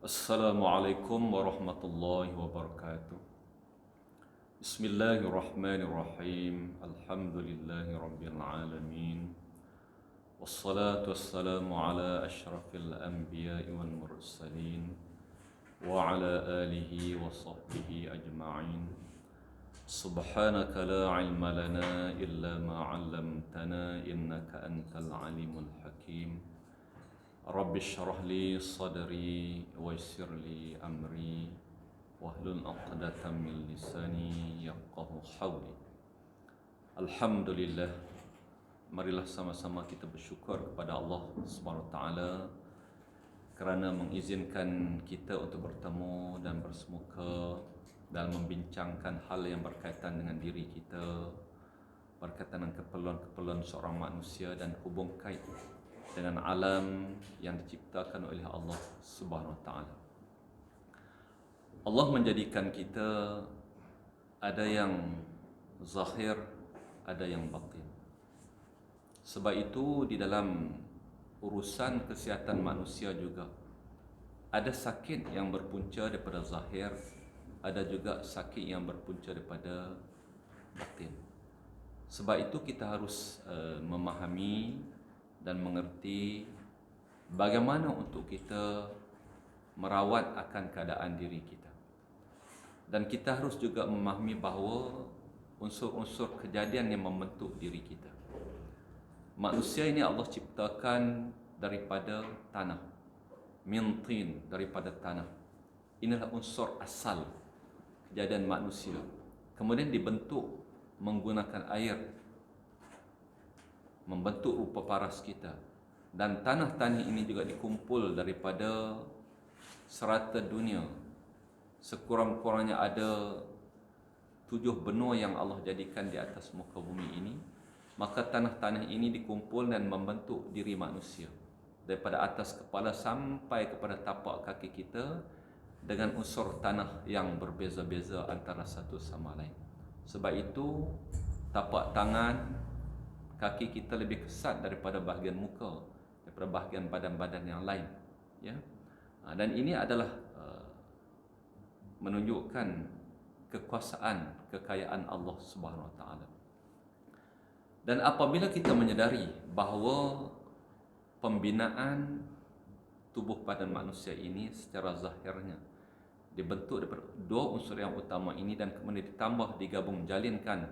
Assalamualaikum warahmatullahi wabarakatuh. Bismillahirrahmanirrahim. Alhamdulillahi rabbil alamin. Wassalatu wassalamu ala asyrafil anbiya'i wal mursalin wa ala alihi wa sahbihi ajma'in. Subhanaka la ilma lana illa ma 'allamtana innaka antal alimul hakim. Rabbi syrah li sadri wa yassir li amri wahlul 'uqdatam min lisani yafqahu qawli. Alhamdulillah, marilah sama-sama kita bersyukur kepada Allah Subhanahu wa taala kerana mengizinkan kita untuk bertemu dan bersemuka dalam membincangkan hal yang berkaitan dengan diri kita, berkaitan dengan keperluan-keperluan seorang manusia dan hubung kait dengan alam yang diciptakan oleh Allah Subhanahu wa taala. Allah menjadikan kita ada yang zahir, ada yang batin. Sebab itu di dalam urusan kesihatan manusia juga ada sakit yang berpunca daripada zahir, ada juga sakit yang berpunca daripada batin. Sebab itu kita harus memahami dan mengerti bagaimana untuk kita merawat akan keadaan diri kita. Dan kita harus juga memahami bahawa unsur-unsur kejadian yang membentuk diri kita. Manusia ini Allah ciptakan daripada tanah, min tin, daripada tanah. Inilah unsur asal kejadian manusia. Kemudian dibentuk menggunakan air, membentuk rupa paras kita. Dan tanah-tanah ini juga dikumpul daripada serata dunia. Sekurang-kurangnya ada 7 benua yang Allah jadikan di atas muka bumi ini. Maka tanah-tanah ini dikumpul dan membentuk diri manusia, daripada atas kepala sampai kepada tapak kaki kita, dengan unsur tanah yang berbeza-beza antara satu sama lain. Sebab itu tapak tangan, kaki kita lebih kesat daripada bahagian muka, daripada bahagian badan-badan yang lain, ya. Dan ini adalah menunjukkan kekuasaan, kekayaan Allah Subhanahu wa taala. Dan apabila kita menyedari bahawa pembinaan tubuh badan manusia ini secara zahirnya dibentuk daripada 2 unsur yang utama ini, dan kemudian ditambah, digabung, jalinkan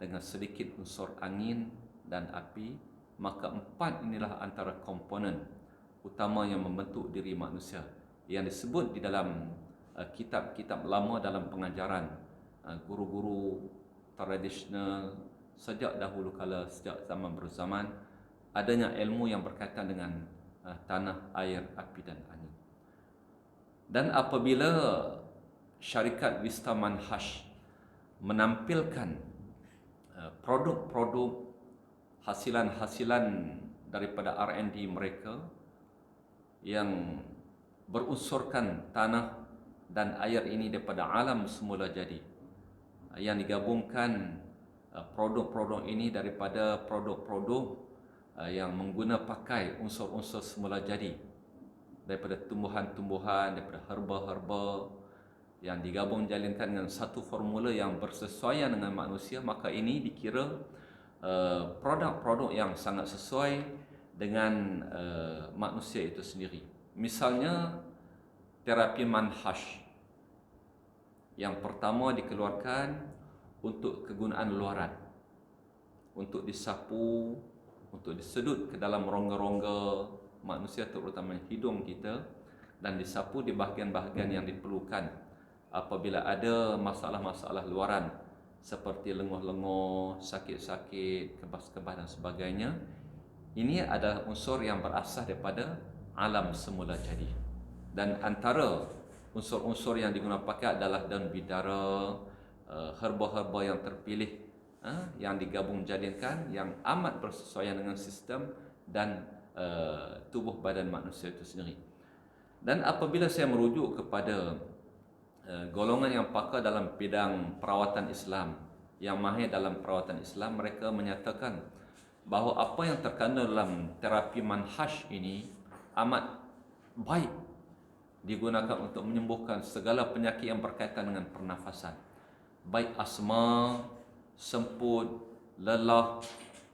dengan sedikit unsur angin dan api, maka 4 inilah antara komponen utama yang membentuk diri manusia, yang disebut di dalam kitab-kitab lama dalam pengajaran guru-guru tradisional sejak dahulu kala, sejak zaman berzaman, adanya ilmu yang berkaitan dengan tanah, air, api dan angin. Dan apabila syarikat Vista Manhaj menampilkan produk-produk hasilan-hasilan daripada R&D mereka yang berunsurkan tanah dan air ini daripada alam semula jadi, yang digabungkan produk-produk ini daripada produk-produk yang mengguna pakai unsur-unsur semula jadi, daripada tumbuhan-tumbuhan, daripada herba-herba, yang digabung jalinkan dengan satu formula yang bersesuaian dengan manusia, maka ini dikira produk-produk yang sangat sesuai dengan manusia itu sendiri. Misalnya terapi manhaj yang pertama dikeluarkan untuk kegunaan luaran, untuk disapu, untuk disedut ke dalam rongga-rongga manusia, terutama hidung kita, dan disapu di bahagian-bahagian yang diperlukan apabila ada masalah-masalah luaran seperti lenguh-lenguh, sakit-sakit, kebas-kebas dan sebagainya. Ini adalah unsur yang berasal daripada alam semula jadi. Dan antara unsur-unsur yang digunakan pakai adalah daun bidara, herba-herba yang terpilih, yang digabung jadikan, yang amat bersesuaian dengan sistem dan tubuh badan manusia itu sendiri. Dan apabila saya merujuk kepada golongan yang pakar dalam bidang perawatan Islam, yang mahir dalam perawatan Islam, mereka menyatakan bahawa apa yang terkandung dalam terapi manhaj ini amat baik digunakan untuk menyembuhkan segala penyakit yang berkaitan dengan pernafasan, baik asma, semput, lelah,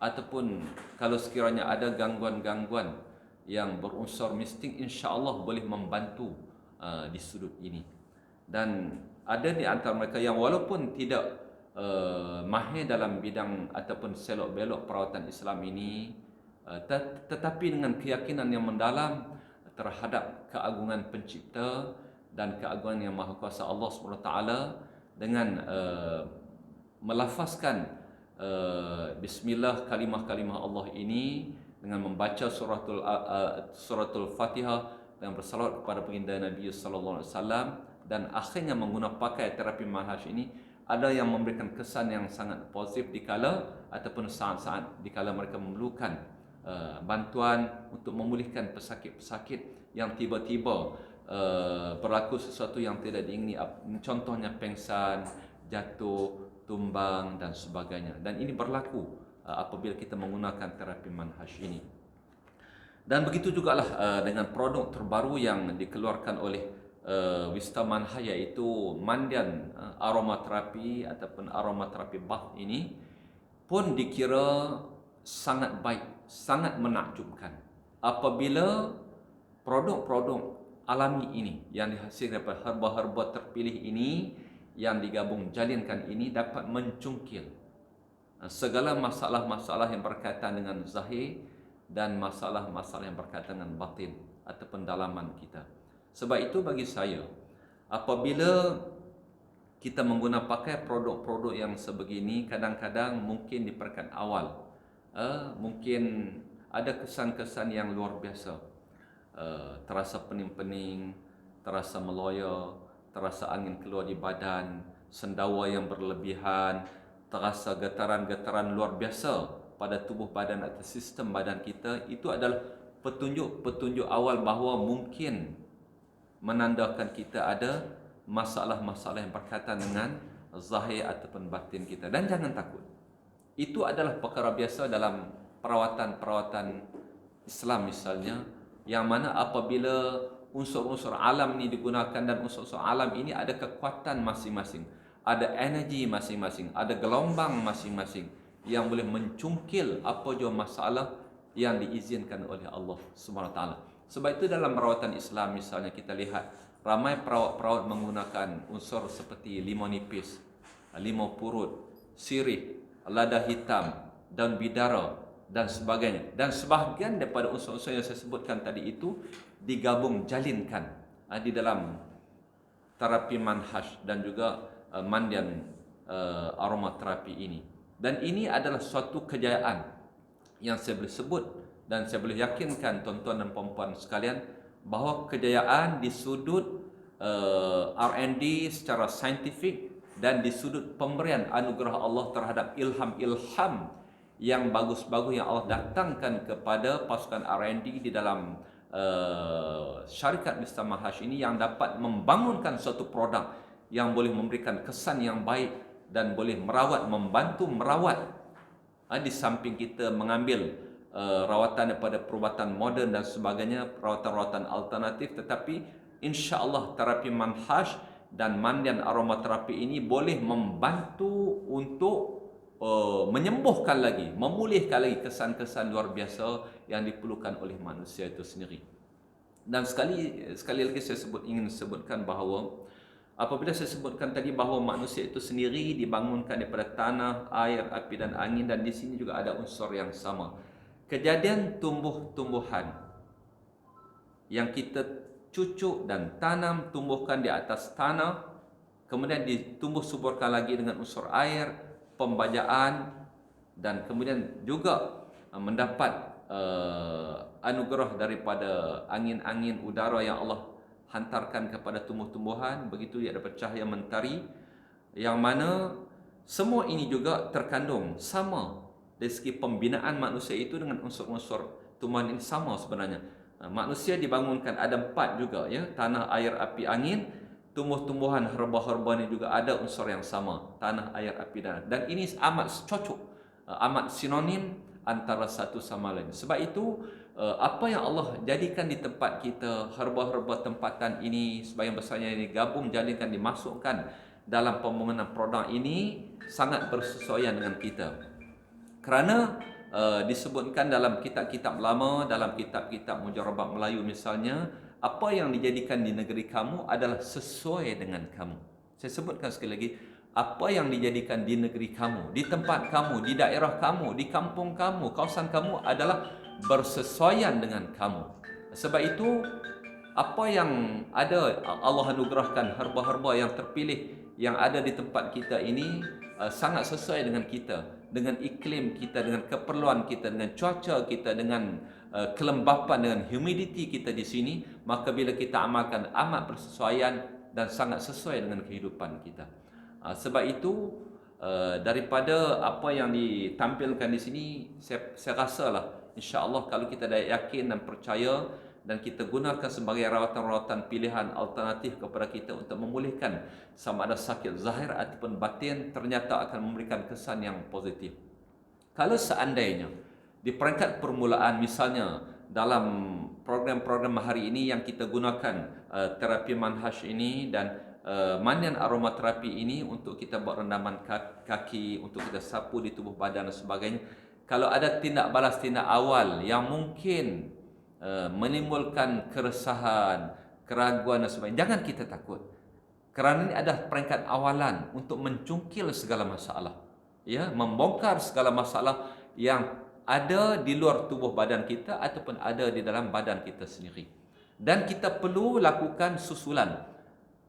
ataupun kalau sekiranya ada gangguan-gangguan yang berunsur mistik, insya-Allah boleh membantu di sudut ini. Dan ada di antara mereka yang walaupun tidak mahir dalam bidang ataupun selok-belok perawatan Islam ini, tetapi dengan keyakinan yang mendalam terhadap keagungan pencipta dan keagungan yang maha kuasa Allah SWT, dengan melafazkan bismillah, kalimah-kalimah Allah ini, dengan membaca suratul Fatihah dan bersalawat kepada baginda Nabi sallallahu alaihi wasallam, dan akhirnya menggunakan pakai terapi manhaj ini, ada yang memberikan kesan yang sangat positif dikala ataupun saat-saat dikala mereka memerlukan bantuan untuk memulihkan pesakit-pesakit yang tiba-tiba berlaku sesuatu yang tidak diingini, contohnya pengsan, jatuh, tumbang dan sebagainya. Dan ini berlaku apabila kita menggunakan terapi manhaj ini. Dan begitu jugalah dengan produk terbaru yang dikeluarkan oleh Wisata Manhaj, iaitu mandian aromaterapi ataupun aromaterapi bath ini pun dikira sangat baik, sangat menakjubkan apabila produk-produk alami ini yang dihasilkan daripada herba-herba terpilih ini, yang digabung jalinkan ini, dapat mencungkil segala masalah-masalah yang berkaitan dengan zahir dan masalah-masalah yang berkaitan dengan batin ataupun dalaman kita. Sebab itu bagi saya, apabila kita menggunakan pakai produk-produk yang sebegini, kadang-kadang mungkin di peringkat awal mungkin ada kesan-kesan yang luar biasa, terasa pening-pening, terasa meloya, terasa angin keluar di badan, sendawa yang berlebihan, terasa getaran-getaran luar biasa pada tubuh badan atau sistem badan kita. Itu adalah petunjuk-petunjuk awal bahawa mungkin menandakan kita ada masalah-masalah yang berkaitan dengan zahir ataupun batin kita. Dan jangan takut, itu adalah perkara biasa dalam perawatan-perawatan Islam misalnya, yang mana apabila unsur-unsur alam ini digunakan, dan unsur-unsur alam ini ada kekuatan masing-masing, ada energi masing-masing, ada gelombang masing-masing yang boleh mencungkil apa jua masalah yang diizinkan oleh Allah SWT. Sebab itu dalam perawatan Islam misalnya kita lihat ramai perawat-perawat menggunakan unsur seperti limau nipis, limau purut, sirih, lada hitam, daun bidara dan sebagainya. Dan sebahagian daripada unsur-unsur yang saya sebutkan tadi itu digabung jalinkan di dalam terapi manhaj dan juga mandian aromaterapi ini. Dan ini adalah suatu kejayaan yang saya boleh sebut dan saya boleh yakinkan tuan-tuan dan puan-puan sekalian, bahawa kejayaan di sudut R&D secara saintifik dan di sudut pemberian anugerah Allah terhadap ilham-ilham yang bagus-bagus yang Allah datangkan kepada pasukan R&D di dalam syarikat Wisata Manhaj ini, yang dapat membangunkan suatu produk yang boleh memberikan kesan yang baik dan boleh merawat, membantu merawat, di samping kita mengambil rawatan daripada perubatan moden dan sebagainya, rawatan-rawatan alternatif, tetapi insya-Allah terapi manhaj dan mandian aromaterapi ini boleh membantu untuk menyembuhkan lagi, memulihkan lagi kesan-kesan luar biasa yang diperlukan oleh manusia itu sendiri. Dan sekali lagi saya ingin sebutkan bahawa apabila saya sebutkan tadi bahawa manusia itu sendiri dibangunkan daripada tanah, air, api dan angin, dan di sini juga ada unsur yang sama. Kejadian tumbuh-tumbuhan yang kita cucuk dan tanam, tumbuhkan di atas tanah, kemudian ditumbuh suburkan lagi dengan unsur air, pembajaan, dan kemudian juga mendapat anugerah daripada angin-angin udara yang Allah hantarkan kepada tumbuh-tumbuhan. Begitu dia dapat cahaya mentari, yang mana semua ini juga terkandung sama dari segi pembinaan manusia itu dengan unsur-unsur tumbuhan ini sama sebenarnya. Manusia dibangunkan ada 4 juga, ya, tanah, air, api, angin. Tumbuh-tumbuhan, herba-herba ini juga ada unsur yang sama, tanah, air, api dan ini amat cocok, amat sinonim antara satu sama lain. Sebab itu apa yang Allah jadikan di tempat kita, herba-herba tempatan ini sebagian besarnya ini gabung jadikan dimasukkan dalam pembangunan produk ini sangat bersesuaian dengan kita. Kerana disebutkan dalam kitab-kitab lama, dalam kitab-kitab Mujarabat Melayu misalnya, apa yang dijadikan di negeri kamu adalah sesuai dengan kamu. Saya sebutkan sekali lagi, apa yang dijadikan di negeri kamu, di tempat kamu, di daerah kamu, di kampung kamu, kawasan kamu adalah bersesuaian dengan kamu. Sebab itu, apa yang ada Allah anugerahkan, herba-herba yang terpilih yang ada di tempat kita ini sangat sesuai dengan kita, dengan iklim kita, dengan keperluan kita, dengan cuaca kita, dengan kelembapan, dengan humidity kita di sini. Maka bila kita amalkan amat bersesuaian dan sangat sesuai dengan kehidupan kita. Sebab itu daripada apa yang ditampilkan di sini, saya rasalah insya-Allah kalau kita dah yakin dan percaya dan kita gunakan sebagai rawatan-rawatan pilihan alternatif kepada kita untuk memulihkan sama ada sakit zahir ataupun batin, ternyata akan memberikan kesan yang positif. Kalau seandainya di peringkat permulaan misalnya dalam program-program hari ini yang kita gunakan terapi manhaj ini dan mandian aromaterapi ini untuk kita buat rendaman kaki, untuk kita sapu di tubuh badan dan sebagainya. Kalau ada tindak balas tindak awal yang mungkin menimbulkan keresahan, keraguan dan sebagainya, jangan kita takut. Kerana ini adalah peringkat awalan untuk mencungkil segala masalah, ya, membongkar segala masalah yang ada di luar tubuh badan kita ataupun ada di dalam badan kita sendiri. Dan kita perlu lakukan susulan.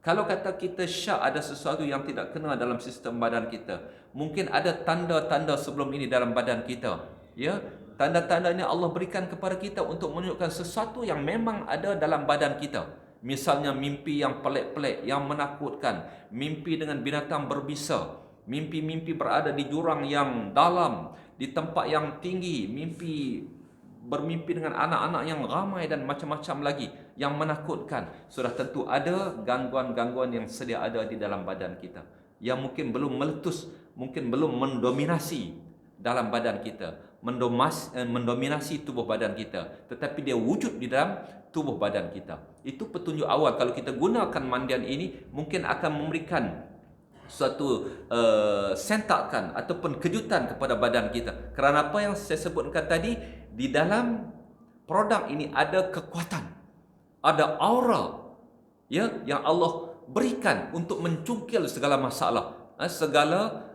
Kalau kata kita syak ada sesuatu yang tidak kena dalam sistem badan kita, mungkin ada tanda-tanda sebelum ini dalam badan kita, ya. Tanda-tanda ini Allah berikan kepada kita untuk menunjukkan sesuatu yang memang ada dalam badan kita. Misalnya mimpi yang pelik-pelik, yang menakutkan, mimpi dengan binatang berbisa, mimpi-mimpi berada di jurang yang dalam, di tempat yang tinggi, bermimpi dengan anak-anak yang ramai dan macam-macam lagi yang menakutkan. Sudah tentu ada gangguan-gangguan yang sedia ada di dalam badan kita, yang mungkin belum meletus, mungkin belum mendominasi dalam badan kita, mendominasi tubuh badan kita, tetapi dia wujud di dalam tubuh badan kita. Itu petunjuk awal. Kalau kita gunakan mandian ini, mungkin akan memberikan suatu sentakan ataupun kejutan kepada badan kita. Kerana apa yang saya sebutkan tadi, di dalam produk ini ada kekuatan, ada aura, ya, yang Allah berikan untuk mencungkil segala masalah, segala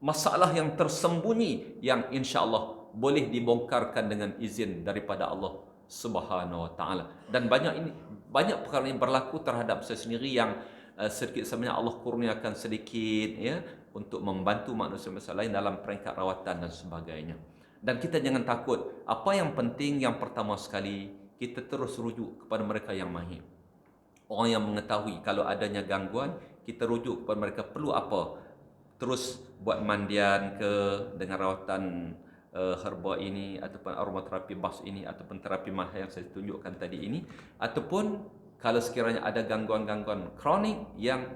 masalah yang tersembunyi yang insya-Allah boleh dibongkarkan dengan izin daripada Allah Subhanahu Wa Taala. Dan banyak perkara yang berlaku terhadap saya sendiri yang sedikit sebenarnya Allah kurniakan sedikit, ya, untuk membantu manusia lain dalam peringkat rawatan dan sebagainya. Dan kita jangan takut. Apa yang penting, yang pertama sekali, kita terus rujuk kepada mereka yang mahir, orang yang mengetahui kalau adanya gangguan. Kita rujuk kepada mereka perlu apa, terus buat mandian ke dengan rawatan herba ini ataupun aromaterapi bas ini ataupun terapi mahal yang saya tunjukkan tadi ini, ataupun kalau sekiranya ada gangguan-gangguan kronik yang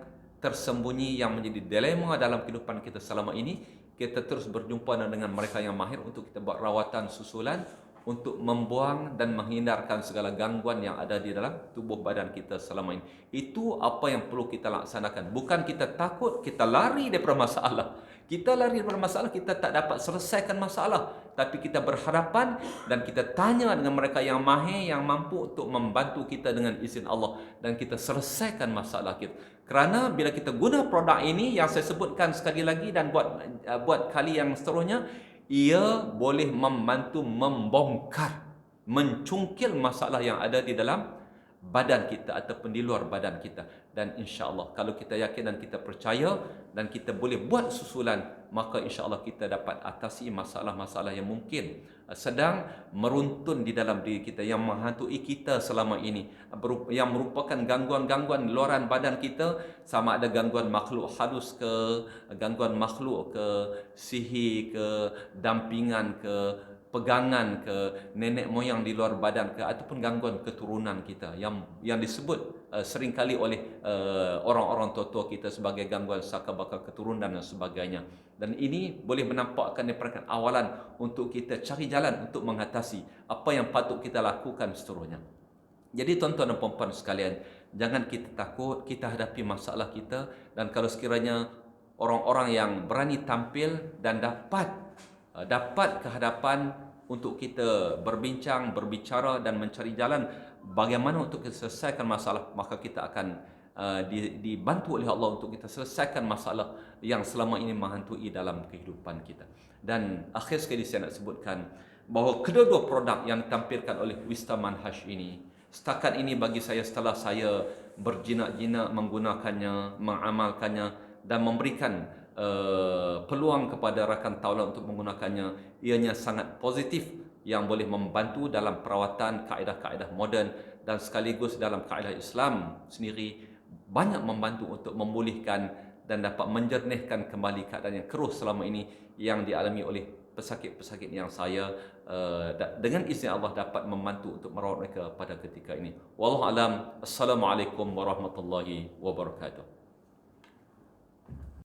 tersembunyi yang menjadi dilema dalam kehidupan kita selama ini, kita terus berjumpa dengan mereka yang mahir untuk kita buat rawatan susulan untuk membuang dan menghindarkan segala gangguan yang ada di dalam tubuh badan kita selama ini. Itu apa yang perlu kita laksanakan. Bukan kita takut, kita lari daripada masalah. Kita lari daripada masalah, kita tak dapat selesaikan masalah. Tapi kita berhadapan dan kita tanya dengan mereka yang mahir, yang mampu untuk membantu kita dengan izin Allah. Dan kita selesaikan masalah kita. Kerana bila kita guna produk ini yang saya sebutkan sekali lagi dan buat kali yang seterusnya, ia boleh membantu membongkar, mencungkil masalah yang ada di dalam badan kita ataupun di luar badan kita. Dan insya-Allah kalau kita yakin dan kita percaya dan kita boleh buat susulan, maka insya-Allah kita dapat atasi masalah-masalah yang mungkin sedang meruntun di dalam diri kita, yang menghantui kita selama ini, yang merupakan gangguan-gangguan luaran badan kita, sama ada gangguan makhluk halus ke, gangguan makhluk ke, sihir ke, dampingan ke, pegangan ke, nenek moyang di luar badan ke, ataupun gangguan keturunan kita yang disebut seringkali oleh orang-orang tua-tua kita sebagai gangguan saka bakal keturunan dan sebagainya. Dan ini boleh menampakkan daripada awalan untuk kita cari jalan untuk mengatasi apa yang patut kita lakukan seterusnya. Jadi tuan-tuan dan puan-puan sekalian, jangan kita takut, kita hadapi masalah kita, dan kalau sekiranya orang-orang yang berani tampil dan dapat kehadapan untuk kita berbincang, berbicara dan mencari jalan bagaimana untuk kita selesaikan masalah, maka kita akan dibantu oleh Allah untuk kita selesaikan masalah yang selama ini menghantui dalam kehidupan kita. Dan akhir sekali saya nak sebutkan bahawa kedua-dua produk yang ditampilkan oleh Wisdom Manhaj ini, setakat ini bagi saya, setelah saya berjinak-jinak menggunakannya, mengamalkannya dan memberikan peluang kepada rakan taulan untuk menggunakannya, ianya sangat positif yang boleh membantu dalam perawatan kaedah-kaedah moden dan sekaligus dalam kaedah Islam sendiri banyak membantu untuk memulihkan dan dapat menjernihkan kembali keadaan yang keruh selama ini yang dialami oleh pesakit-pesakit yang saya dengan izin Allah dapat membantu untuk merawat mereka pada ketika ini. Wallahu alam. Assalamualaikum warahmatullahi wabarakatuh.